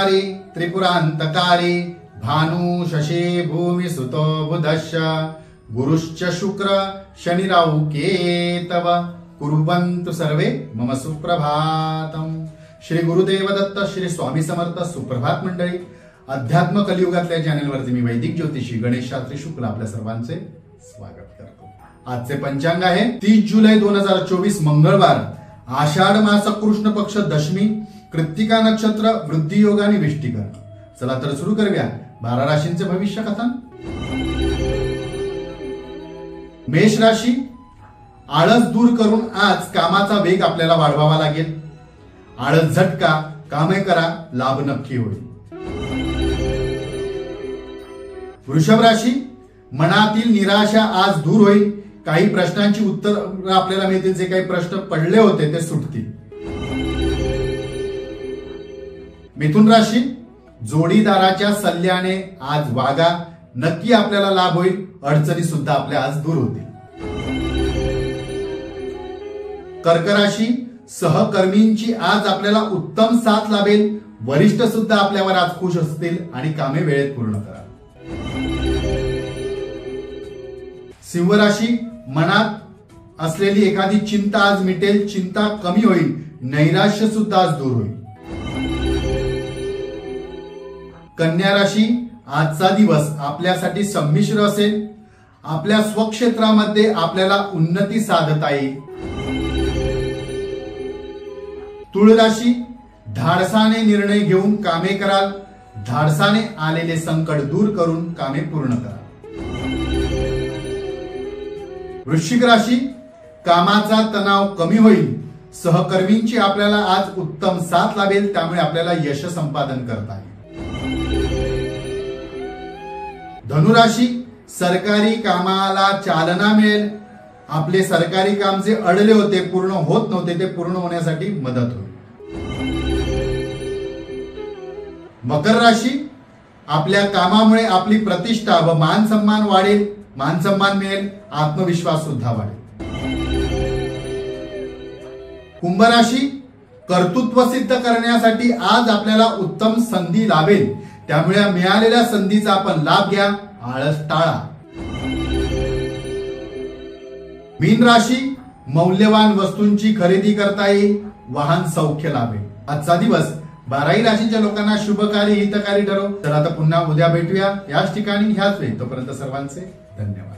संहारी त्रिपुरांतकारी भानु शशी भूमि सुतो बुधश्च गुरुश्च शुक्र शनिराहु केतव कुर्वन्तु सर्वे मम सुप्रभातम। श्री गुरुदेव दत्त श्री स्वामी समर्थ। सुप्रभात मंडळी, अध्यात्म कलियुगातल्या चॅनलवरती मी वैदिक ज्योतिषी गणेश शास्त्री शुक्ल आपल्या सर्वांचे स्वागत करतो। आजचे पंचांग आहे 30 जुलै 2024 मंगळवार, आषाढ मास कृष्ण पक्ष दशमी, कृत्तिका नक्षत्र, वृद्धी योग आणि विष्टिकर। चला तर सुरू करूया 12 राशींचे भविष्य कथन। मेष राशी, आळस दूर करून आज कामाचा वेग आपल्याला वाढवावा लागेल। आळस झटका, कामे करा, लाभ नक्की होईल। वृषभ राशी, मनातील निराशा आज दूर होईल। काही प्रश्नांची उत्तर आपल्याला मिळतील, जे काही प्रश्न पडले होते ते सुटतील। मिथुन राशी, जोडीदाराच्या सल्ल्याने आज वागा, नक्की आपल्याला लाभ होईल। अडचणी सुद्धा आपल्या आज दूर होतील। कर्क राशी, सहकर्मींची आज आपल्याला उत्तम साथ लाभेल। वरिष्ठ सुद्धा आपल्यावर आज खुश असतील आणि कामे वेळेत पूर्ण करा। सिंह राशी, मनात असलेली एखादी चिंता आज मिटेल, चिंता कमी होईल, नैराश्य सुद्धा आज दूर होईल। कन्या राशी, आजचा दिवस आपल्यासाठी संमिश्र असेल। आपल्या स्वक्षेत्रामध्ये आपल्याला उन्नती साधता येईल। तुळ राशी, धाडसाने निर्णय घेऊन कामे कराल। धाडसाने आलेले संकट दूर करून कामे पूर्ण करा। वृश्चिक राशी, कामाचा तणाव कमी होईल। सहकर्मींची आपल्याला आज उत्तम साथ लाभेल, त्यामुळे आपल्याला यश संपादन करता येईल। धनुराशी, सरकारी कामाला चालना मिळेल। आपले सरकारी काम जे अडले होते, पूर्ण होत नव्हते, ते पूर्ण होण्यासाठी मदत होईल। मकर राशी, आपल्या कामामुळे आपली प्रतिष्ठा व मान सन्मान वाढेल। मान सन्मान मिळेल, आत्मविश्वास सुद्धा वाढेल। कुंभ राशी, कर्तृत्व सिद्ध करण्यासाठी आज आपल्याला उत्तम संधी लाभेल, त्यामुळे मिळालेल्या संधीचा आपण लाभ घ्या, आळस टाळा। मीन राशी, मौल्यवान वस्तूंची खरेदी करता येईल। वाहन सौख्य लाभेल। आजचा दिवस 12 राशींच्या लोकांना शुभकारी हितकारी ठरो। चला तर पुन्हा उद्या भेटूया याच ठिकाणी ह्याच वेळी। तोपर्यंत सर्वांचे धन्यवाद।